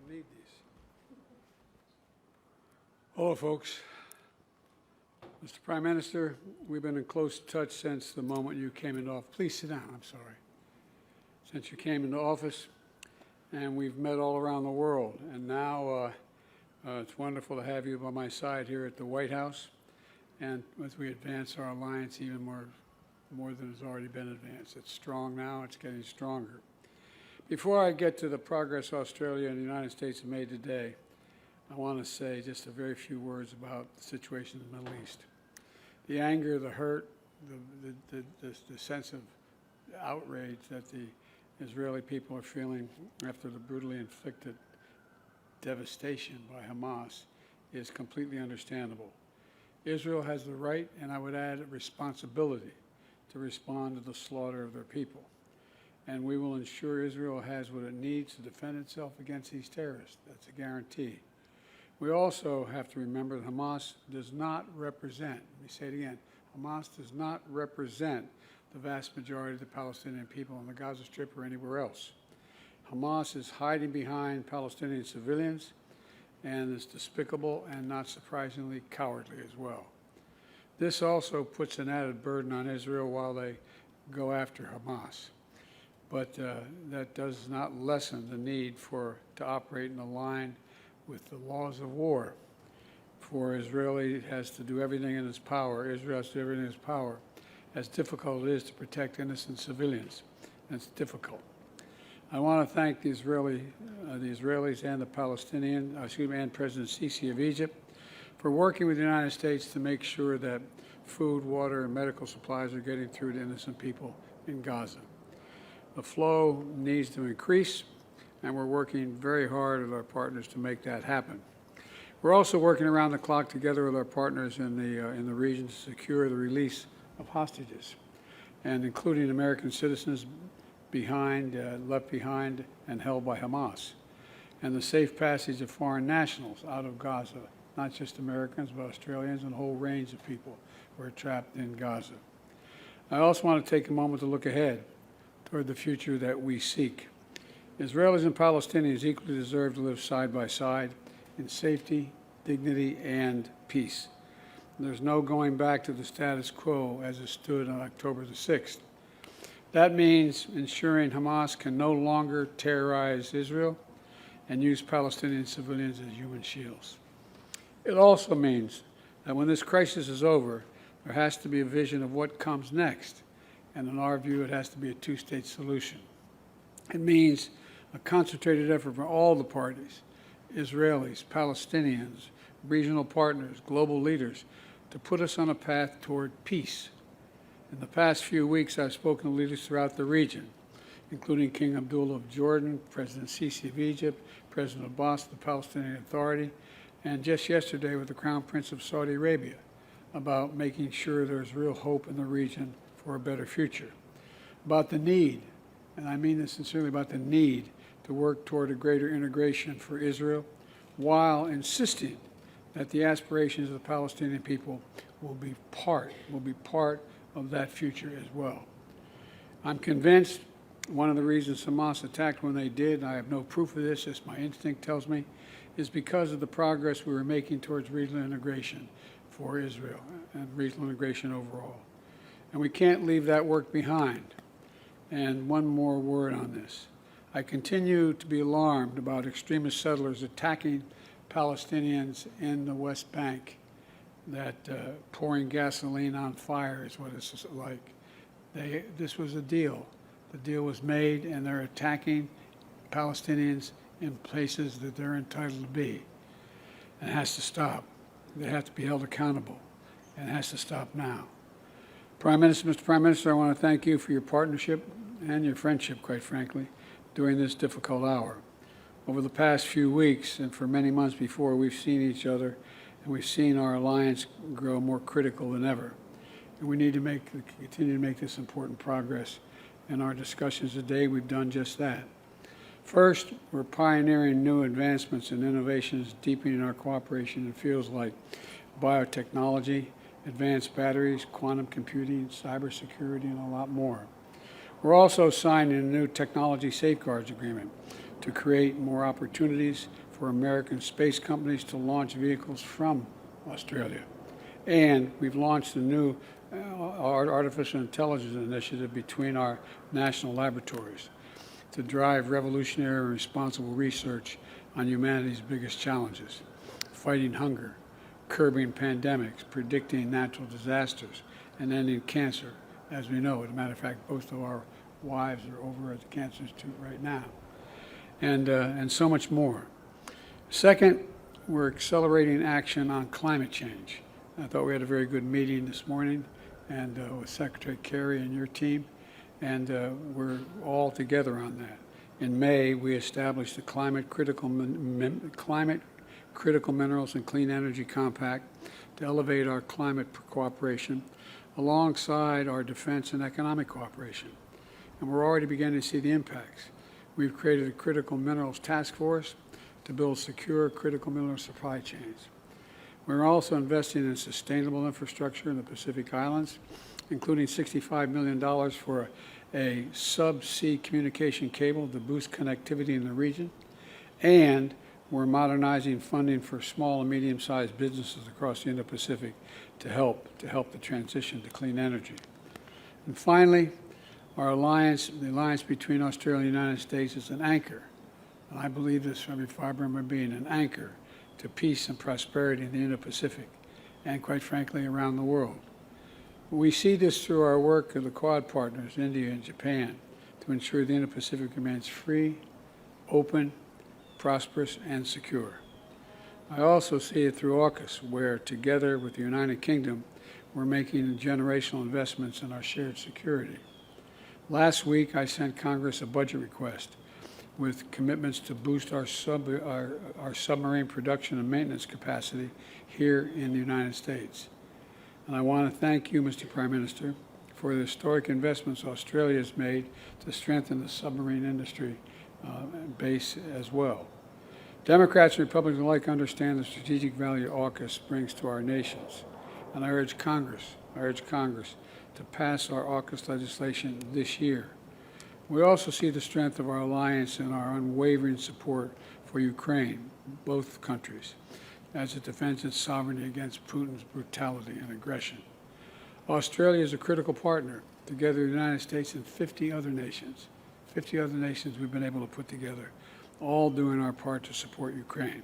need these. Hello, folks. Mr. Prime Minister, we've been in close touch since the moment you came into office. Please sit down, I'm sorry. Since you came into office, and we've met all around the world. And now it's wonderful to have you by my side here at the White House, and as we advance our alliance even more than has already been advanced. It's strong now, it's getting stronger. Before I get to the progress Australia and the United States have made today, I want to say just a very few words about the situation in the Middle East. The anger, the hurt, the sense of outrage that the Israeli people are feeling after the brutally inflicted devastation by Hamas is completely understandable. Israel has the right, and I would add a responsibility, to respond to the slaughter of their people. And we will ensure Israel has what it needs to defend itself against these terrorists. That's a guarantee. We also have to remember that Hamas does not represent, let me say it again, Hamas does not represent the vast majority of the Palestinian people on the Gaza Strip or anywhere else. Hamas is hiding behind Palestinian civilians and is despicable and, not surprisingly, cowardly as well. This also puts an added burden on Israel while they go after Hamas. But that does not lessen the need to operate in line with the laws of war. For Israel has to do everything in its power. Israel has to do everything in its power. As difficult it is to protect innocent civilians, and it's difficult. I want to thank the Israelis and the Palestinian, and President Sisi of Egypt for working with the United States to make sure that food, water, and medical supplies are getting through to innocent people in Gaza. The flow needs to increase, and we're working very hard with our partners to make that happen. We're also working around the clock together with our partners in the region to secure the release of hostages, and including American citizens left behind and held by Hamas, and the safe passage of foreign nationals out of Gaza, not just Americans, but Australians and a whole range of people who are trapped in Gaza. I also want to take a moment to look ahead toward the future that we seek. Israelis and Palestinians equally deserve to live side by side in safety, dignity, and peace. There's no going back to the status quo as it stood on October the 6th. That means ensuring Hamas can no longer terrorize Israel and use Palestinian civilians as human shields. It also means that when this crisis is over, there has to be a vision of what comes next. And in our view, it has to be a two-state solution. It means a concentrated effort from all the parties, Israelis, Palestinians, regional partners, global leaders, to put us on a path toward peace. In the past few weeks, I've spoken to leaders throughout the region, including King Abdullah of Jordan, President Sisi of Egypt, President Abbas of the Palestinian Authority, and just yesterday with the Crown Prince of Saudi Arabia, about making sure there's real hope in the region for a better future. About the need, and I mean this sincerely, about the need to work toward a greater integration for Israel, while insisting that the aspirations of the Palestinian people will be part of that future as well. I'm convinced one of the reasons Hamas attacked when they did, and I have no proof of this, as my instinct tells me, is because of the progress we were making towards regional integration for Israel and regional integration overall. And we can't leave that work behind. And one more word on this. I continue to be alarmed about extremist settlers attacking Palestinians in the West Bank, that pouring gasoline on fire is what it's like. This was a deal. The deal was made, and they're attacking Palestinians in places that they're entitled to be. And it has to stop. They have to be held accountable, and it has to stop now. Mr. Prime Minister, I want to thank you for your partnership and your friendship, quite frankly, during this difficult hour. Over the past few weeks and for many months before, we've seen each other, and we've seen our alliance grow more critical than ever. And we need to continue to make this important progress. In our discussions today, we've done just that. First, we're pioneering new advancements and innovations, deepening our cooperation in fields like biotechnology, advanced batteries, quantum computing, cybersecurity, and a lot more. We're also signing a new technology safeguards agreement to create more opportunities for American space companies to launch vehicles from Australia. And we've launched a new artificial intelligence initiative between our national laboratories to drive revolutionary and responsible research on humanity's biggest challenges: fighting hunger, curbing pandemics, predicting natural disasters, and ending cancer, as we know. As a matter of fact, both of our wives are over at the Cancer Institute right now, and so much more. Second, we're accelerating action on climate change. I thought we had a very good meeting this morning and with Secretary Kerry and your team, and we're all together on that. In May, we established the Climate Critical Minerals and Clean Energy Compact to elevate our climate cooperation alongside our defense and economic cooperation. And we're already beginning to see the impacts. We've created a critical minerals task force to build secure critical mineral supply chains. We're also investing in sustainable infrastructure in the Pacific Islands, including $65 million for a subsea communication cable to boost connectivity in the region. And we're modernizing funding for small and medium-sized businesses across the Indo-Pacific to help the transition to clean energy. And finally, our alliance, the alliance between Australia and the United States, is an anchor. And I believe this from every fiber of my being, an anchor to peace and prosperity in the Indo-Pacific and, quite frankly, around the world. We see this through our work of the Quad partners, India and Japan, to ensure the Indo-Pacific remains free, open, prosperous, and secure. I also see it through AUKUS, where together with the United Kingdom, we're making generational investments in our shared security. Last week, I sent Congress a budget request with commitments to boost our submarine production and maintenance capacity here in the United States. And I want to thank you, Mr. Prime Minister, for the historic investments Australia has made to strengthen the submarine industry base as well. Democrats and Republicans alike understand the strategic value AUKUS brings to our nations. And I urge Congress to pass our AUKUS legislation this year. We also see the strength of our alliance and our unwavering support for Ukraine, both countries, as it defends its sovereignty against Putin's brutality and aggression. Australia is a critical partner, together with the United States and 50 other nations. 50 other nations we've been able to put together, all doing our part to support Ukraine.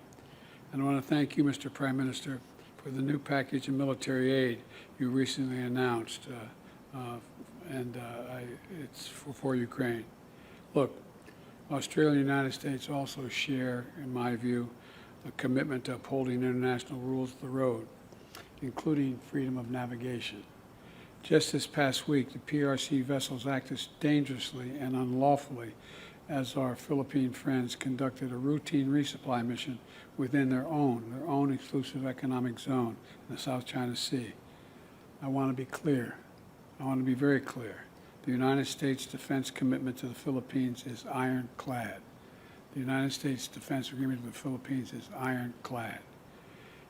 And I want to thank you, Mr. Prime Minister, for the new package of military aid you recently announced, it's for Ukraine. Look, Australia and the United States also share, in my view, a commitment to upholding international rules of the road, including freedom of navigation. Just this past week, the PRC vessels acted dangerously and unlawfully as our Philippine friends conducted a routine resupply mission within their own exclusive economic zone in the South China Sea. I want to be clear. I want to be very clear. The United States defense commitment to the Philippines is ironclad. The United States defense agreement with the Philippines is ironclad.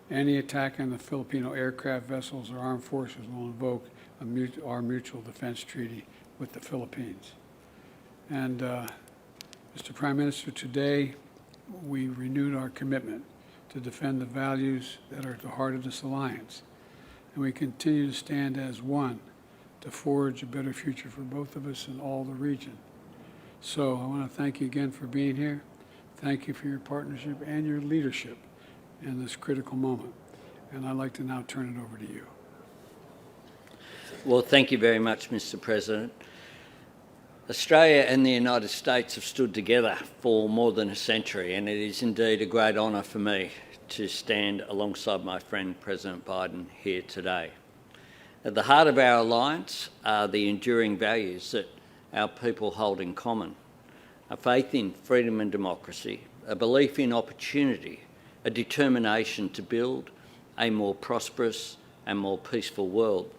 Any attack on the Filipino aircraft vessels or armed forces will invoke our mutual defense treaty with the Philippines. And Mr. Prime Minister, today we renewed our commitment to defend the values that are at the heart of this alliance. And we continue to stand as one to forge a better future for both of us and all the region. So I want to thank you again for being here. Thank you for your partnership and your leadership in this critical moment. And I'd like to now turn it over to you. Well, thank you very much, Mr. President. Australia and the United States have stood together for more than a century, and it is indeed a great honour for me to stand alongside my friend President Biden here today. At the heart of our alliance are the enduring values that our people hold in common: a faith in freedom and democracy, a belief in opportunity, a determination to build a more prosperous and more peaceful world.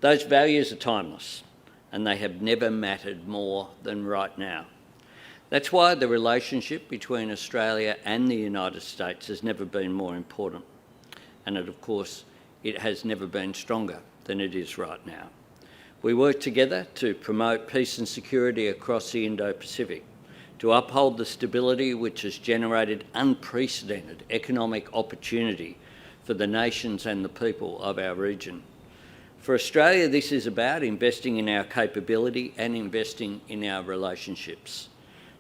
Those values are timeless, and they have never mattered more than right now. That's why the relationship between Australia and the United States has never been more important. And of course, it has never been stronger than it is right now. We work together to promote peace and security across the Indo-Pacific, to uphold the stability which has generated unprecedented economic opportunity for the nations and the people of our region. For Australia, this is about investing in our capability and investing in our relationships.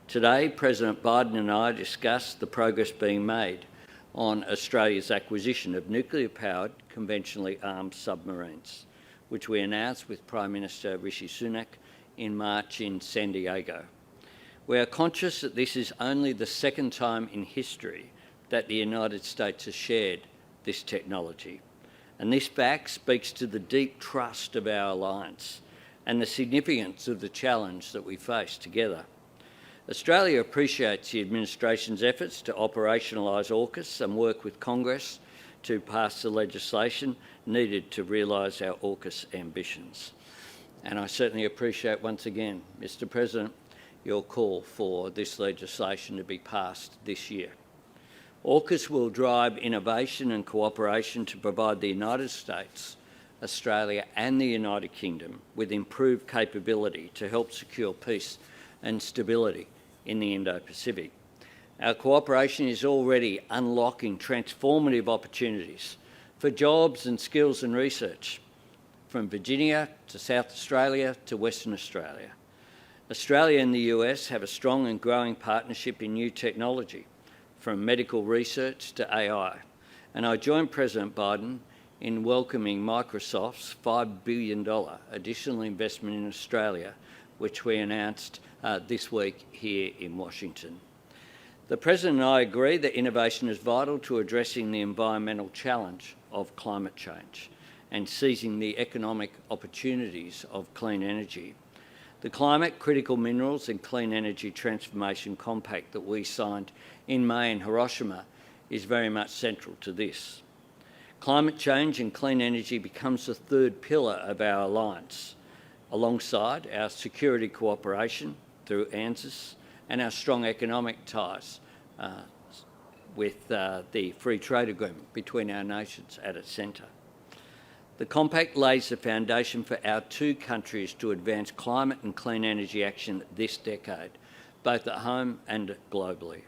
Today, President Biden and I discussed the progress being made on Australia's acquisition of nuclear-powered, conventionally armed submarines, which we announced with Prime Minister Rishi Sunak in March in San Diego. We are conscious that this is only the second time in history that the United States has shared this technology. And this fact speaks to the deep trust of our alliance and the significance of the challenge that we face together. Australia appreciates the administration's efforts to operationalise AUKUS and work with Congress to pass the legislation needed to realise our AUKUS ambitions. And I certainly appreciate once again, Mr. President, your call for this legislation to be passed this year. AUKUS will drive innovation and cooperation to provide the United States, Australia and the United Kingdom with improved capability to help secure peace and stability in the Indo-Pacific. Our cooperation is already unlocking transformative opportunities for jobs and skills and research, from Virginia to South Australia to Western Australia. Australia and the US have a strong and growing partnership in new technology, from medical research to AI. And I join President Biden in welcoming Microsoft's $5 billion additional investment in Australia, which we announced this week here in Washington. The President and I agree that innovation is vital to addressing the environmental challenge of climate change and seizing the economic opportunities of clean energy. The Climate, Critical Minerals and Clean Energy Transformation Compact that we signed in May in Hiroshima is very much central to this. Climate change and clean energy becomes the third pillar of our alliance, alongside our security cooperation through ANZUS and our strong economic ties with the free trade agreement between our nations at its centre. The compact lays the foundation for our two countries to advance climate and clean energy action this decade, both at home and globally.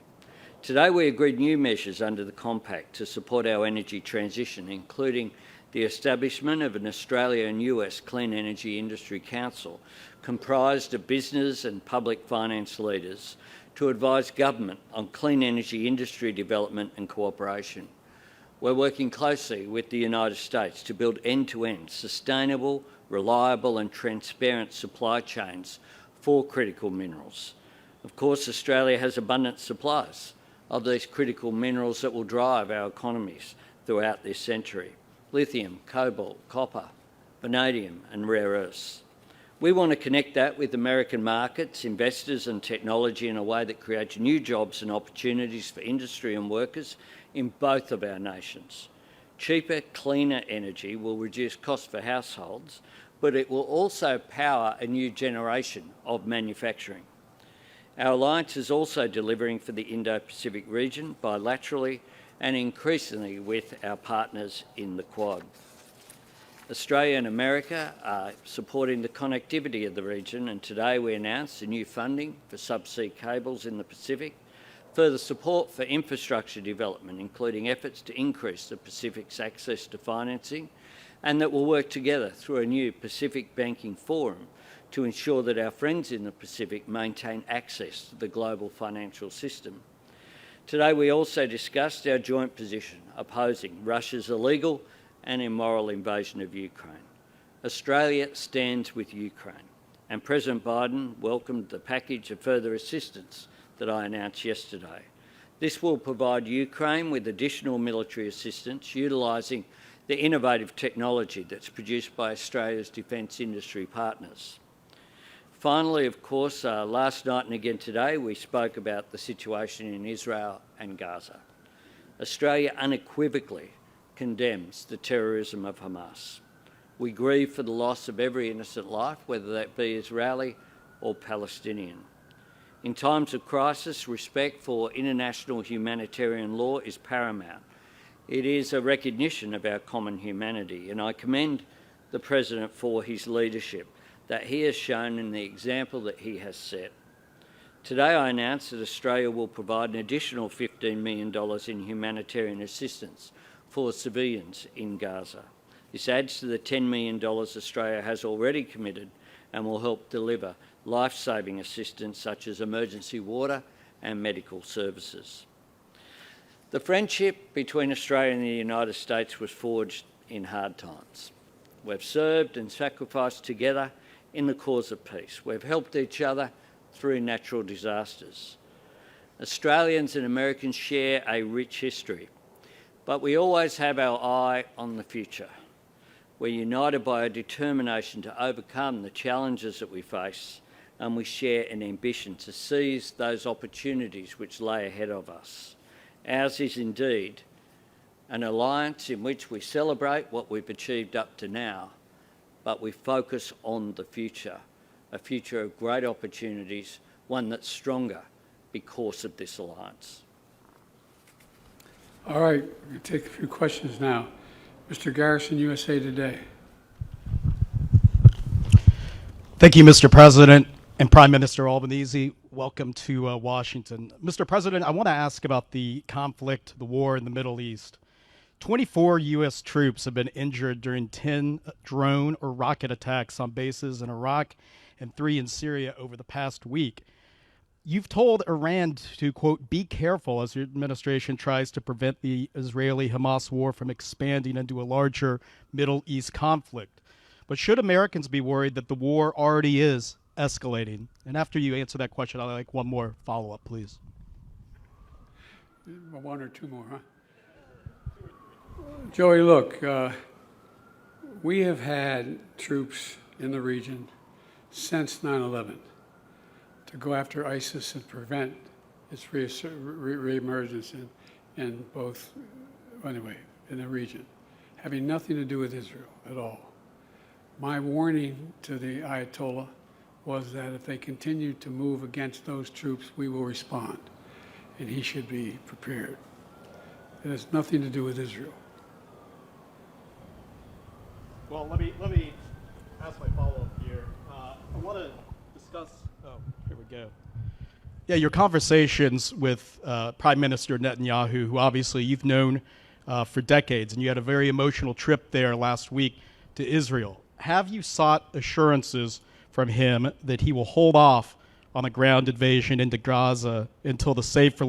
Today we agreed new measures under the compact to support our energy transition, including the establishment of an Australia and US Clean Energy Industry Council comprised of business and public finance leaders to advise government on clean energy industry development and cooperation. We're working closely with the United States to build end-to-end sustainable, reliable and transparent supply chains for critical minerals. Of course, Australia has abundant supplies of these critical minerals that will drive our economies throughout this century: lithium, cobalt, copper, vanadium and rare earths. We want to connect that with American markets, investors and technology in a way that creates new jobs and opportunities for industry and workers in both of our nations. Cheaper, cleaner energy will reduce costs for households, but it will also power a new generation of manufacturing. Our alliance is also delivering for the Indo-Pacific region bilaterally and increasingly with our partners in the Quad. Australia and America are supporting the connectivity of the region, and today we announced the new funding for subsea cables in the Pacific, further support for infrastructure development, including efforts to increase the Pacific's access to financing, and that will work together through a new Pacific Banking Forum to ensure that our friends in the Pacific maintain access to the global financial system. Today we also discussed our joint position opposing Russia's illegal and immoral invasion of Ukraine. Australia stands with Ukraine, and President Biden welcomed the package of further assistance that I announced yesterday. This will provide Ukraine with additional military assistance, utilising the innovative technology that's produced by Australia's defence industry partners. Finally, of course, last night and again today, we spoke about the situation in Israel and Gaza. Australia unequivocally condemns the terrorism of Hamas. We grieve for the loss of every innocent life, whether that be Israeli or Palestinian. In times of crisis, respect for international humanitarian law is paramount. It is a recognition of our common humanity, and I commend the President for his leadership that he has shown in the example that he has set. Today I announced that Australia will provide an additional $15 million in humanitarian assistance for civilians in Gaza. This adds to the $10 million Australia has already committed and will help deliver life-saving assistance such as emergency water and medical services. The friendship between Australia and the United States was forged in hard times. We've served and sacrificed together in the cause of peace. We've helped each other through natural disasters. Australians and Americans share a rich history, but we always have our eye on the future. We're united by a determination to overcome the challenges that we face, and we share an ambition to seize those opportunities which lay ahead of us. Ours is indeed an alliance in which we celebrate what we've achieved up to now, but we focus on the future, a future of great opportunities, one that's stronger because of this alliance. All right, we're going to take a few questions now. Mr. Garrison, USA Today. Thank you, Mr. President and Prime Minister Albanese. Welcome to Washington. Mr. President, I want to ask about the conflict, the war in the Middle East. 24 U.S. troops have been injured during 10 drone or rocket attacks on bases in Iraq and 3 in Syria over the past week. You've told Iran to, quote, be careful as your administration tries to prevent the Israeli-Hamas war from expanding into a larger Middle East conflict. But should Americans be worried that the war already is escalating? And after you answer that question, I'd like one more follow-up, please. One or two more, huh? Joey, look, we have had troops in the region since 9/11 to go after ISIS and prevent its reemergence in both, anyway, in the region, having nothing to do with Israel at all. My warning to the Ayatollah was that if they continue to move against those troops, we will respond, and he should be prepared. It has nothing to do with Israel. Well, let me ask my follow-up here. I want to discuss. Oh, here we go. Yeah, your conversations with Prime Minister Netanyahu, who obviously you've known for decades, and you had a very emotional trip there last week to Israel. Have you sought assurances from him that he will hold off on a ground invasion into Gaza until the safe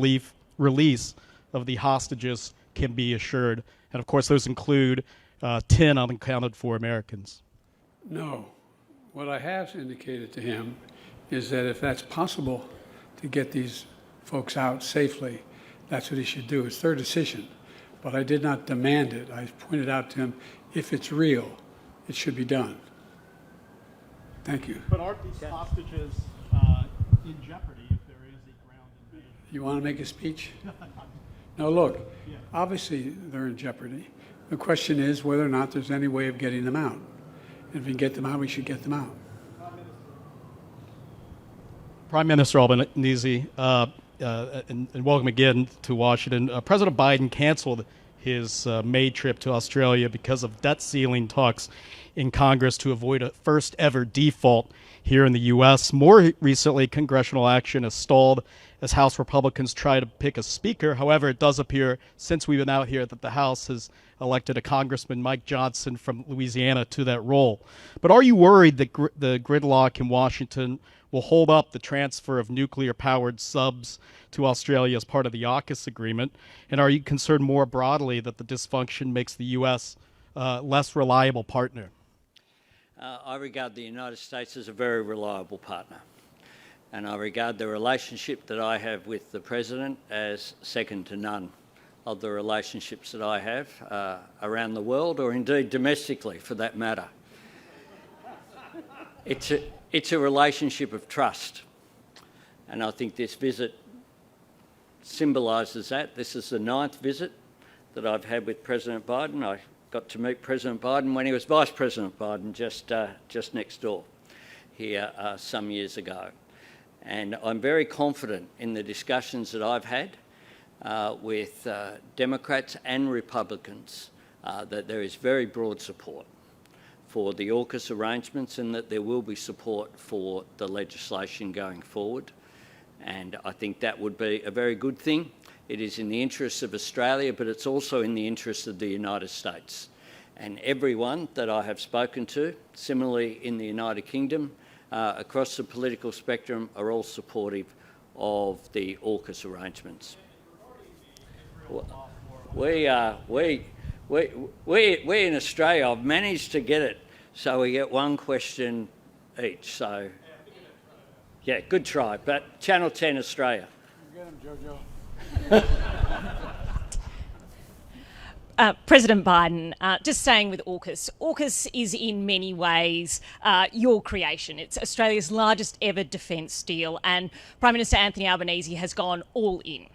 release of the hostages can be assured? And of course, those include 10 unaccounted for Americans. No. What I have indicated to him is that if that's possible to get these folks out safely, that's what he should do. It's their decision. But I did not demand it. I pointed out to him, if it's real, it should be done. Thank you. But aren't these hostages in jeopardy if there is a ground invasion? You want to make a speech? No, look, obviously they're in jeopardy. The question is whether or not there's any way of getting them out. And if we can get them out, we should get them out. Prime Minister Albanese, and welcome again to Washington. President Biden canceled his May trip to Australia because of debt ceiling talks in Congress to avoid a first ever default here in the U.S. More recently, congressional action has stalled as House Republicans try to pick a speaker. However, it does appear, since we've been out here, that the House has elected a Congressman, Mike Johnson from Louisiana, to that role. But are you worried that the gridlock in Washington will hold up the transfer of nuclear-powered subs to Australia as part of the AUKUS agreement? And are you concerned more broadly that the dysfunction makes the U.S. Less reliable partner? I regard the United States as a very reliable partner, and I regard the relationship that I have with the President as second to none of the relationships that I have around the world, or indeed domestically for that matter. It's a relationship of trust, and I think this visit symbolises that. This is the 9th visit that I've had with President Biden. I got to meet President Biden when he was Vice President Biden just next door here some years ago. And I'm very confident in the discussions that I've had with Democrats and Republicans that there is very broad support for the AUKUS arrangements and that there will be support for the legislation going forward. And I think that would be a very good thing. It is in the interests of Australia, but it's also in the interests of the United States. And everyone that I have spoken to, similarly in the United Kingdom, across the political spectrum, are all supportive of the AUKUS arrangements. We in Australia have managed to get it so we get one question each. So, yeah, good try. But Channel 10 Australia. Get him, Jojo. President Biden, just staying with AUKUS. AUKUS is in many ways your creation. It's Australia's largest ever defence deal, and Prime Minister Anthony Albanese has gone all in.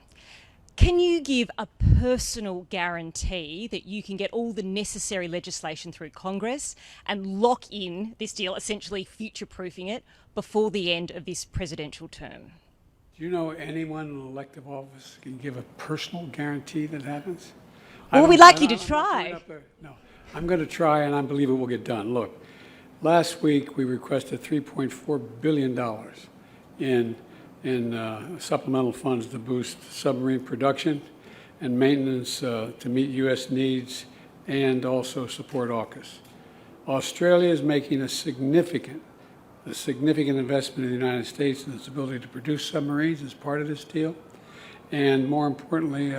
Can you give a personal guarantee that you can get all the necessary legislation through Congress and lock in this deal, essentially future-proofing it, before the end of this presidential term? Do you know anyone in elective office can give a personal guarantee that happens? Well, we'd like you to try. No, I'm going to try, and I believe it will get done. Look, last week we requested $3.4 billion in supplemental funds to boost submarine production and maintenance to meet U.S. needs and also support AUKUS. Australia is making a significant investment in the United States in its ability to produce submarines as part of this deal. And more importantly,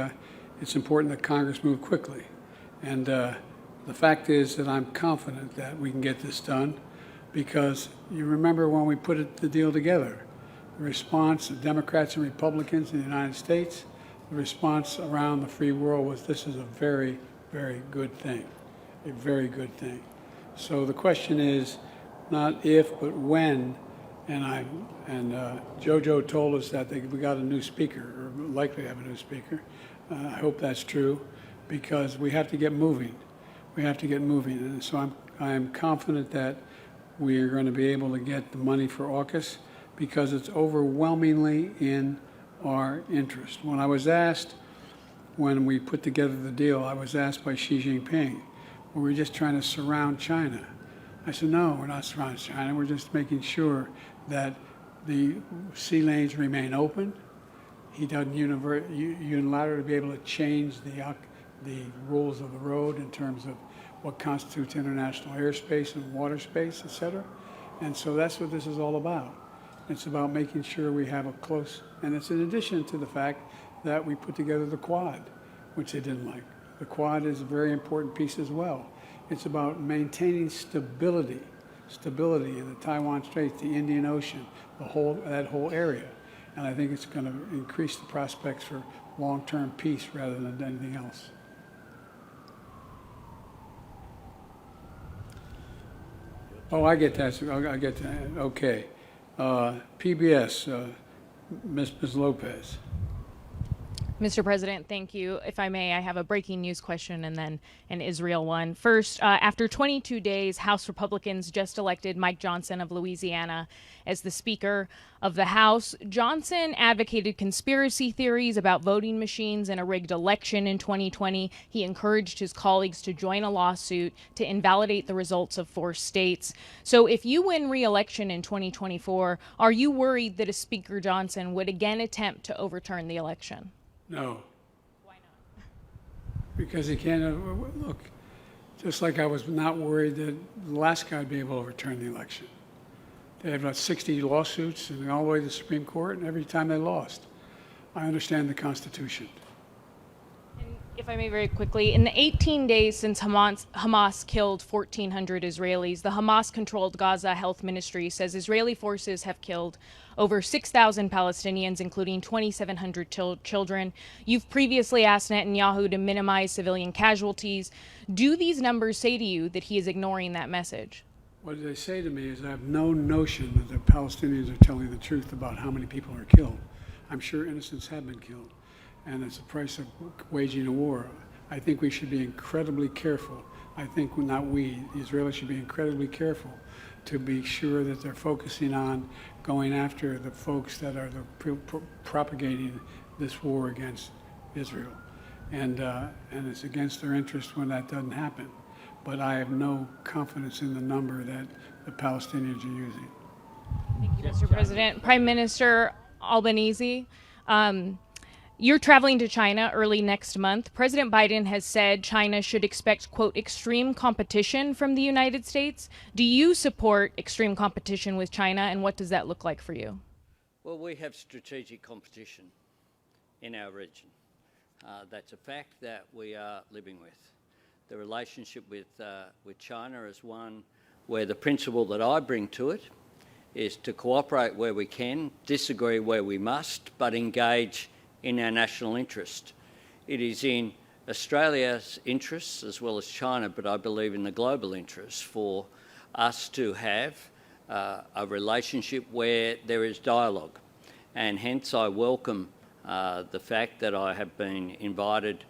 it's important that Congress move quickly. And the fact is that I'm confident that we can get this done because you remember when we put the deal together, the response of Democrats and Republicans in the United States, the response around the free world was this is a very, very good thing, a very good thing. So the question is not if, but when. And Jojo told us that we got a new speaker, or likely to have a new speaker. I hope that's true, because we have to get moving. We have to get moving, and so I am confident that we are going to be able to get the money for AUKUS because it's overwhelmingly in our interest. When I was asked, when we put together the deal, I was asked by Xi Jinping, were we just trying to surround China? I said, no, we're not surrounding China. We're just making sure that the sea lanes remain open. He doesn't unilaterally be able to change the rules of the road in terms of what constitutes international airspace and water space, et cetera. And so that's what this is all about. It's about making sure we have a close, and it's in addition to the fact that we put together the Quad, which they didn't like. The Quad is a very important piece as well. It's about maintaining stability in the Taiwan Straits, the Indian Ocean, that whole area. And I think it's going to increase the prospects for long-term peace rather than anything else. Oh, I get that. I get that. Okay. PBS, Ms. Lopez. Mr. President, thank you. If I may, I have a breaking news question and then an Israel one. First, after 22 days, House Republicans just elected Mike Johnson of Louisiana as the Speaker of the House. Johnson advocated conspiracy theories about voting machines and a rigged election in 2020. He encouraged his colleagues to join a lawsuit to invalidate the results of 4 states. So if you win re-election in 2024, are you worried that a Speaker Johnson would again attempt to overturn the election? No. Why not? Because he can't, look, just like I was not worried that the last guy would be able to overturn the election. They had about 60 lawsuits and all the way to the Supreme Court, and every time they lost. I understand the Constitution. And if I may very quickly, in the 18 days since Hamas killed 1,400 Israelis, the Hamas-controlled Gaza Health Ministry says Israeli forces have killed over 6,000 Palestinians, including 2,700 children. You've previously asked Netanyahu to minimize civilian casualties. Do these numbers say to you that he is ignoring that message? What they say to me is I have no notion that the Palestinians are telling the truth about how many people are killed. I'm sure innocents have been killed, and it's the price of waging a war. I think we should be incredibly careful. I think not we, the Israelis should be incredibly careful to be sure that they're focusing on going after the folks that are propagating this war against Israel. And it's against their interest when that doesn't happen. But I have no confidence in the number that the Palestinians are using. Thank you, Mr. President. Prime Minister, Albanese. You're traveling to China early next month. President Biden has said China should expect, quote, extreme competition from the United States. Do you support extreme competition with China, and what does that look like for you? Well, we have strategic competition in our region. That's a fact that we are living with. The relationship with China is one where the principle that I bring to it is to cooperate where we can, disagree where we must, but engage in our national interest. It is in Australia's interests as well as China, but I believe in the global interest for us to have a relationship where there is dialogue. And hence I welcome the fact that I have been invited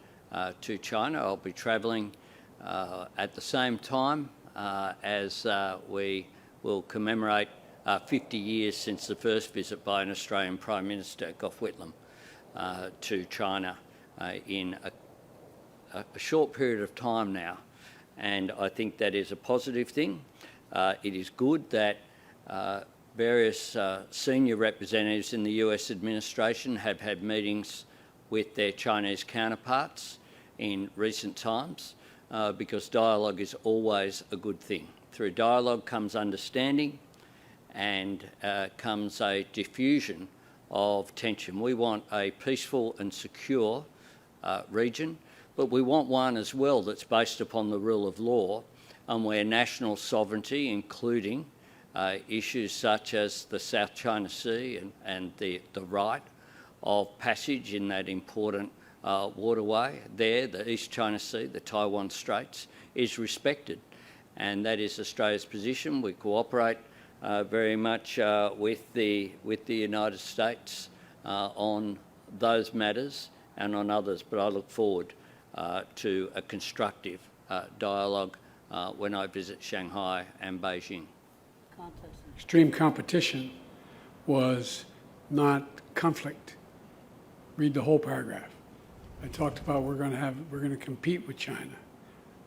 to China. I'll be travelling at the same time as we will commemorate 50 years since the first visit by an Australian Prime Minister, Gough Whitlam, to China in a short period of time now. And I think that is a positive thing. It is good that various senior representatives in the US administration have had meetings with their Chinese counterparts in recent times because dialogue is always a good thing. Through dialogue comes understanding and comes a diffusion of tension. We want a peaceful and secure region, but we want one as well that's based upon the rule of law and where national sovereignty, including issues such as the South China Sea and the right of passage in that important waterway there, the East China Sea, the Taiwan Straits, is respected. And that is Australia's position. We cooperate very much with the United States on those matters and on others, but I look forward to a constructive dialogue when I visit Shanghai and Beijing. Extreme competition was not conflict. Read the whole paragraph. I talked about we're going to compete with China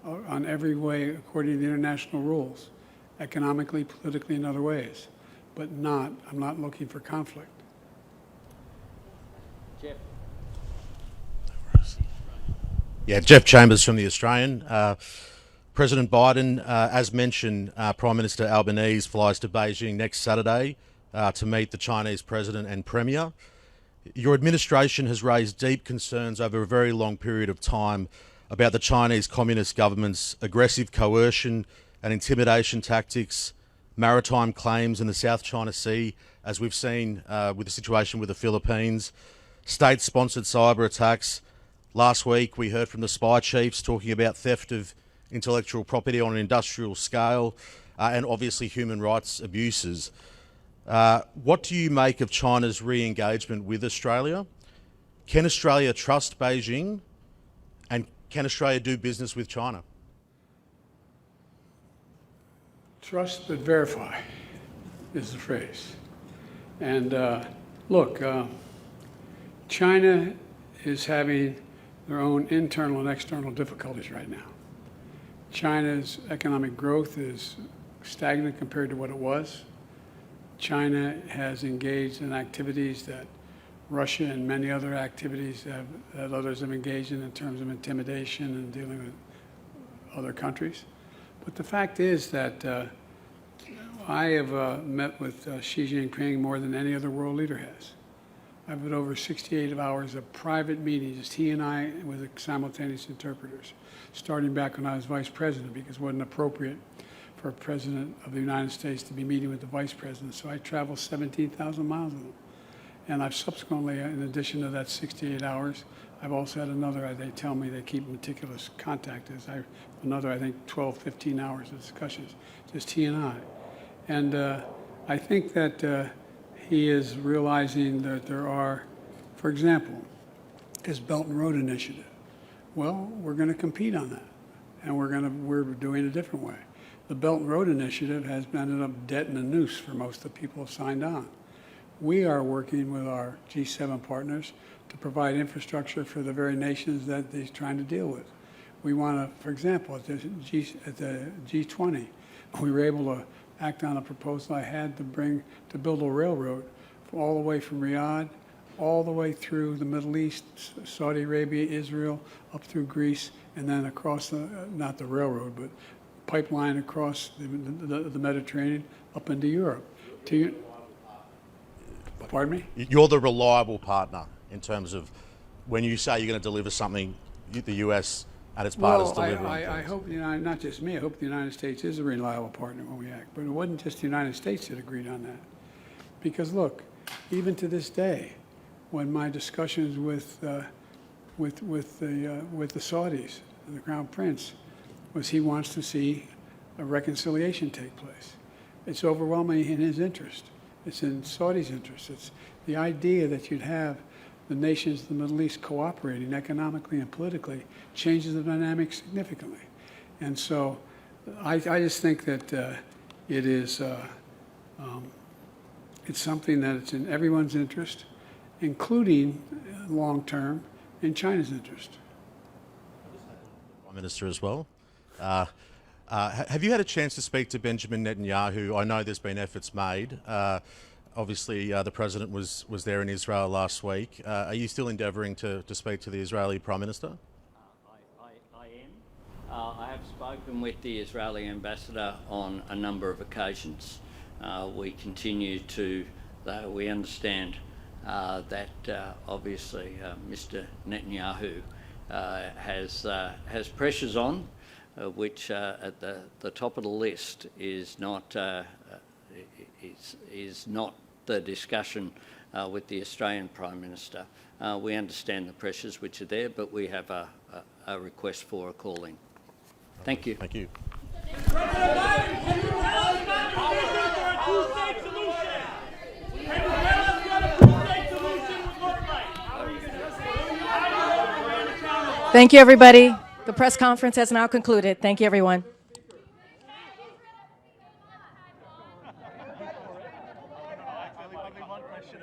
on every way according to the international rules, economically, politically, and other ways, but I'm not looking for conflict. Jeff. Yeah, Jeff Chambers from The Australian. President Biden, as mentioned, Prime Minister Albanese flies to Beijing next Saturday to meet the Chinese President and Premier. Your administration has raised deep concerns over a very long period of time about the Chinese Communist government's aggressive coercion and intimidation tactics, maritime claims in the South China Sea, as we've seen with the situation with the Philippines, state-sponsored cyber attacks. Last week, we heard from the spy chiefs talking about theft of intellectual property on an industrial scale and obviously human rights abuses. What do you make of China's re-engagement with Australia? Can Australia trust Beijing? And can Australia do business with China? Trust but verify is the phrase. And look, China is having their own internal and external difficulties right now. China's economic growth is stagnant compared to what it was. China has engaged in activities that Russia and many other activities that others have engaged in terms of intimidation and dealing with other countries. But the fact is that I have met with Xi Jinping more than any other world leader has. I've had over 68 hours of private meetings, just he and I with simultaneous interpreters, starting back when I was vice president, because it wasn't appropriate for a president of the United States to be meeting with the vice president. So I traveled 17,000 miles with him. And I've subsequently, in addition to that 68 hours, I've also had another, they tell me they keep meticulous contact, another, I think, 12, 15 hours of discussions, just he and I. And I think that he is realizing that there are, for example, his Belt and Road Initiative. Well, we're going to compete on that, and we're doing it a different way. The Belt and Road Initiative has ended up debt in a noose for most of the people who have signed on. We are working with our G7 partners to provide infrastructure for the very nations that he's trying to deal with. We want to, for example, at the G20, we were able to act on a proposal I had to build a railroad all the way from Riyadh, all the way through the Middle East, Saudi Arabia, Israel, up through Greece, and then across the, not the railroad, but pipeline across the Mediterranean up into Europe. Pardon me? You're the reliable partner in terms of when you say you're going to deliver something, the US and its partners deliver. I hope not just me. I hope the United States is a reliable partner when we act. But it wasn't just the United States that agreed on that, because look, even to this day, when my discussions with the Saudis and the Crown Prince was he wants to see a reconciliation take place. It's overwhelmingly in his interest. It's in Saudi's interest. It's the idea that you'd have the nations of the Middle East cooperating economically and politically changes the dynamic significantly. And so I just think that it is it's something that it's in everyone's interest, including long-term in China's interest. Prime Minister as well. Have you had a chance to speak to Benjamin Netanyahu? I know there's been efforts made. Obviously, the President was there in Israel last week. Are you still endeavouring to speak to the Israeli Prime Minister? I am. I have spoken with the Israeli ambassador on a number of occasions. We continue to, we understand that obviously Mr. Netanyahu has pressures on, which at the top of the list is not the discussion with the Australian Prime Minister. We understand the pressures which are there, but we have a request for a call-in. Thank you. Thank you. Thank you, everybody. The press conference has now concluded. Thank you, everyone. One question.